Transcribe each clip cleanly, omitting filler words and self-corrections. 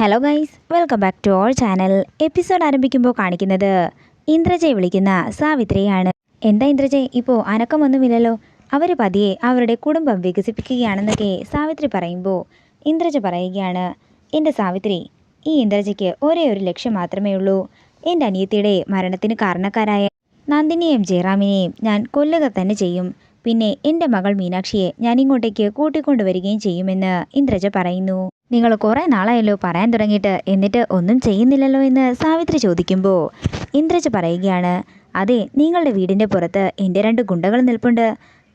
Hello guys, welcome back to our channel. Episode ആരംഭിക്കുമ്പോൾ കാണിക്കുന്നത് ഇന്ദ്രജയെ വിളിക്കുന്ന സാവിത്രിയാണ്. എന്താ ഇന്ദ്രജയ്, ഇപ്പോൾ അനക്കമൊന്നുമില്ലല്ലോ? അവർ പതിയെ അവരുടെ കുടുംബം വികസിപ്പിക്കുകയാണെന്നൊക്കെ സാവിത്രി പറയുമ്പോൾ ഇന്ദ്രജ പറയുകയാണ്, എൻ്റെ സാവിത്രി, ഈ ഇന്ദ്രജയ്ക്ക് ഒരേ ഒരു ലക്ഷ്യം മാത്രമേ ഉള്ളൂ. എൻ്റെ അനിയത്തിയുടെ മരണത്തിന് കാരണക്കാരായ നന്ദിനിയെയും ജയറാമിനെയും ഞാൻ കൊല്ലുക തന്നെ ചെയ്യും. പിന്നെ എൻ്റെ മകൾ മീനാക്ഷിയെ ഞാൻ ഇങ്ങോട്ടേക്ക് കൂട്ടിക്കൊണ്ടുവരികയും ചെയ്യുമെന്ന് ഇന്ദ്രജ പറയുന്നു. നിങ്ങൾ കുറേ നാളായല്ലോ പറയാൻ തുടങ്ങിയിട്ട്, എന്നിട്ട് ഒന്നും ചെയ്യുന്നില്ലല്ലോ എന്ന് സാവിത്രി ചോദിക്കുമ്പോൾ ഇന്ദ്രജ പറയുകയാണ്, അതെ, നിങ്ങളുടെ വീടിൻ്റെ പുറത്ത് എൻ്റെ 2 ഗുണ്ടകൾ നിൽപ്പുണ്ട്.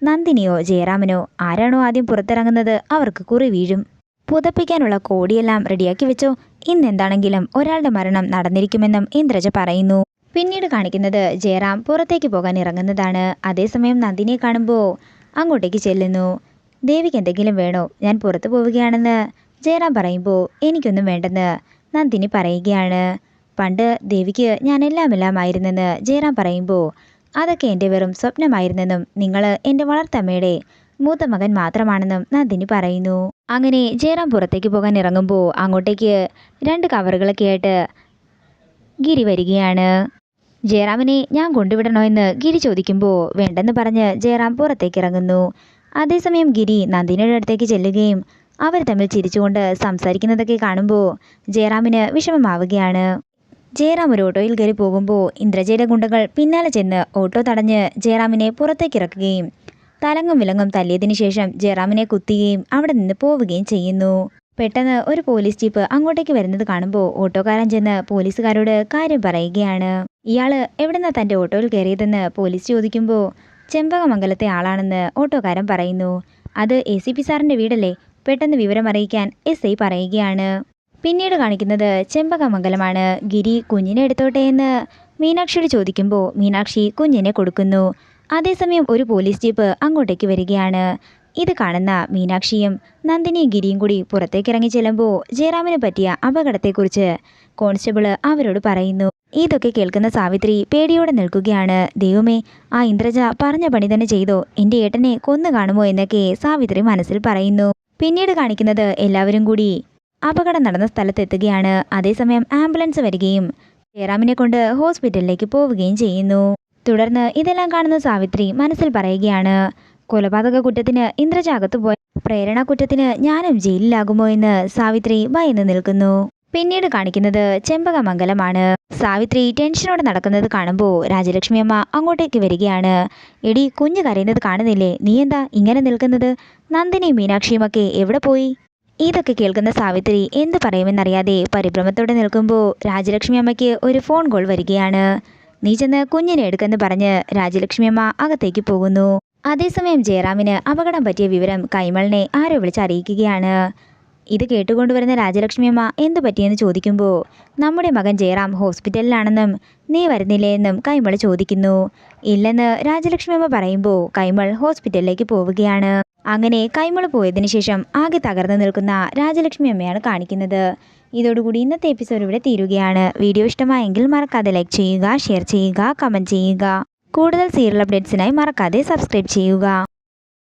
നന്ദിനിയോ ജയറാമനോ ആരാണോ ആദ്യം പുറത്തിറങ്ങുന്നത് അവർക്ക് കുറി വീഴും. പുതപ്പിക്കാനുള്ള കോടിയെല്ലാം റെഡിയാക്കി വെച്ചോ. ഇന്നെന്താണെങ്കിലും ഒരാളുടെ മരണം നടന്നിരിക്കുമെന്നും ഇന്ദ്രജ പറയുന്നു. പിന്നീട് കാണിക്കുന്നത് ജയറാം പുറത്തേക്ക് പോകാൻ ഇറങ്ങുന്നതാണ്. അതേസമയം നന്ദിനിയെ കാണുമ്പോൾ അങ്ങോട്ടേക്ക് ചെല്ലുന്നു. ദേവിക്ക് എന്തെങ്കിലും വേണോ? ഞാൻ പുറത്തു പോവുകയാണെന്ന് ജയറാം പറയുമ്പോൾ എനിക്കൊന്നും വേണ്ടെന്ന് നന്ദിനി പറയുകയാണ്. പണ്ട് ദേവിക്ക് ഞാൻ എല്ലാമായിരുന്നെന്ന് ജയറാം പറയുമ്പോൾ അതൊക്കെ എൻ്റെ വെറും സ്വപ്നമായിരുന്നെന്നും നിങ്ങൾ എൻ്റെ വളർത്തമ്മയുടെ മൂത്ത മകൻ മാത്രമാണെന്നും നന്ദിനി പറയുന്നു. അങ്ങനെ ജയറാം പുറത്തേക്ക് പോകാൻ ഇറങ്ങുമ്പോൾ അങ്ങോട്ടേക്ക് 2 കവറുകളൊക്കെ ആയിട്ട് ഗിരി വരികയാണ്. ജയറാമിനെ ഞാൻ കൊണ്ടുവിടണോ എന്ന് ഗിരി ചോദിക്കുമ്പോൾ വേണ്ടെന്ന് പറഞ്ഞ് ജയറാം പുറത്തേക്ക് ഇറങ്ങുന്നു. അതേസമയം ഗിരി നന്ദിനിയുടെ അടുത്തേക്ക് ചെല്ലുകയും അവർ തമ്മിൽ ചിരിച്ചുകൊണ്ട് സംസാരിക്കുന്നതൊക്കെ കാണുമ്പോൾ ജയറാമിന് വിഷമമാവുകയാണ്. ജയറാം ഒരു ഓട്ടോയിൽ കയറി പോകുമ്പോൾ ഇന്ദ്രജയുടെ ഗുണ്ടകൾ പിന്നാലെ ചെന്ന് ഓട്ടോ തടഞ്ഞ് ജയറാമിനെ പുറത്തേക്ക് ഇറക്കുകയും തലങ്ങും വിലങ്ങും തല്ലിയതിനു ശേഷം ജയറാമിനെ കുത്തുകയും അവിടെ നിന്ന് പോവുകയും ചെയ്യുന്നു. പെട്ടെന്ന് ഒരു പോലീസ് ജീപ്പ് അങ്ങോട്ടേക്ക് വരുന്നത് കാണുമ്പോൾ ഓട്ടോക്കാരൻ ചെന്ന് പോലീസുകാരോട് കാര്യം പറയുകയാണ്. ഇയാള് എവിടെന്നാ തൻ്റെ ഓട്ടോയിൽ കയറിയതെന്ന് പോലീസ് ചോദിക്കുമ്പോൾ ചെമ്പകമംഗലത്തെ ആളാണെന്ന് ഓട്ടോക്കാരൻ പറയുന്നു. അത് ACP സാറിൻ്റെ വീടല്ലേ? പെട്ടെന്ന് വിവരം അറിയിക്കാൻ SI പറയുകയാണ്. പിന്നീട് കാണിക്കുന്നത് ചെമ്പകമംഗലമാണ്. ഗിരി കുഞ്ഞിനെ എടുത്തോട്ടെ എന്ന് മീനാക്ഷിയോട് ചോദിക്കുമ്പോൾ മീനാക്ഷി കുഞ്ഞിനെ കൊടുക്കുന്നു. അതേസമയം ഒരു പോലീസ് ജീപ്പ് അങ്ങോട്ടേക്ക് വരികയാണ്. ഇത് കാണുന്ന മീനാക്ഷിയും നന്ദിനിയും ഗിരിയും കൂടി പുറത്തേക്ക് ഇറങ്ങി ചെല്ലുമ്പോൾ ജയറാമിന് പറ്റിയ അപകടത്തെക്കുറിച്ച് കോൺസ്റ്റബിൾ അവരോട് പറയുന്നു. ഇതൊക്കെ കേൾക്കുന്ന സാവിത്രി പേടിയോടെ നിൽക്കുകയാണ്. ദൈവമേ, ആ ഇന്ദ്രജ പറഞ്ഞ പണി തന്നെ ചെയ്തോ? എൻ്റെ ഏട്ടനെ കൊന്നു കാണുമോ എന്നൊക്കെ സാവിത്രി മനസ്സിൽ പറയുന്നു. പിന്നീട് കാണിക്കുന്നത് എല്ലാവരും കൂടി അപകടം നടന്ന സ്ഥലത്തെത്തുകയാണ്. അതേസമയം ആംബുലൻസ് വരികയും ജയറാമിനെ കൊണ്ട് ഹോസ്പിറ്റലിലേക്ക് പോവുകയും ചെയ്യുന്നു. തുടർന്ന് ഇതെല്ലാം കാണുന്ന സാവിത്രി മനസ്സിൽ പറയുകയാണ്, കൊലപാതക കുറ്റത്തിന് ഇന്ദ്രജ അകത്തു പോയ പ്രേരണ കുറ്റത്തിന് ഞാനും ജയിലിലാകുമോ എന്ന് സാവിത്രി ഭയന്ന് നിൽക്കുന്നു. പിന്നീട് കാണിക്കുന്നത് ചെമ്പകമംഗലമാണ്. സാവിത്രി ടെൻഷനോടെ നടക്കുന്നത് കാണുമ്പോൾ രാജലക്ഷ്മി അമ്മ അങ്ങോട്ടേക്ക് വരികയാണ്. എടി, കുഞ്ഞ് കരയുന്നത് കാണുന്നില്ലേ? നീ എന്താ ഇങ്ങനെ നിൽക്കുന്നത്? നന്ദിനിയും മീനാക്ഷിയുമൊക്കെ എവിടെ പോയി? ഇതൊക്കെ കേൾക്കുന്ന സാവിത്രി എന്ത് പറയുമെന്നറിയാതെ പരിഭ്രമത്തോടെ നിൽക്കുമ്പോൾ രാജലക്ഷ്മി അമ്മയ്ക്ക് ഒരു ഫോൺ കോൾ വരികയാണ്. നീ ചെന്ന് കുഞ്ഞിനെ എടുക്കെന്ന് പറഞ്ഞ് രാജലക്ഷ്മി അമ്മ അകത്തേക്ക് പോകുന്നു. അതേസമയം ജയറാമിന് അപകടം പറ്റിയ വിവരം കൈമളിനെ ആരോ വിളിച്ചറിയിക്കുകയാണ്. ഇത് കേട്ടുകൊണ്ടുവരുന്ന രാജലക്ഷ്മി അമ്മ എന്തു പറ്റിയെന്ന് ചോദിക്കുമ്പോൾ നമ്മുടെ മകൻ ജയറാം ഹോസ്പിറ്റലിലാണെന്നും നീ വരുന്നില്ലേ എന്നും കൈമൾ ചോദിക്കുന്നു. ഇല്ലെന്ന് രാജലക്ഷ്മി അമ്മ പറയുമ്പോൾ കൈമൾ ഹോസ്പിറ്റലിലേക്ക് പോവുകയാണ്. അങ്ങനെ കൈമൾ പോയതിനു ശേഷം ആകെ തകർന്നു നിൽക്കുന്ന രാജലക്ഷ്മി അമ്മയാണ് കാണിക്കുന്നത്. ഇതോടുകൂടി ഇന്നത്തെ എപ്പിസോഡ് ഇവിടെ തീരുകയാണ്. വീഡിയോ ഇഷ്ടമായെങ്കിൽ മറക്കാതെ ലൈക്ക് ചെയ്യുക, ഷെയർ ചെയ്യുക, കമൻറ്റ് ചെയ്യുക. കൂടുതൽ സീരിയൽ അപ്ഡേറ്റ്സിനായി മറക്കാതെ സബ്സ്ക്രൈബ് ചെയ്യുക.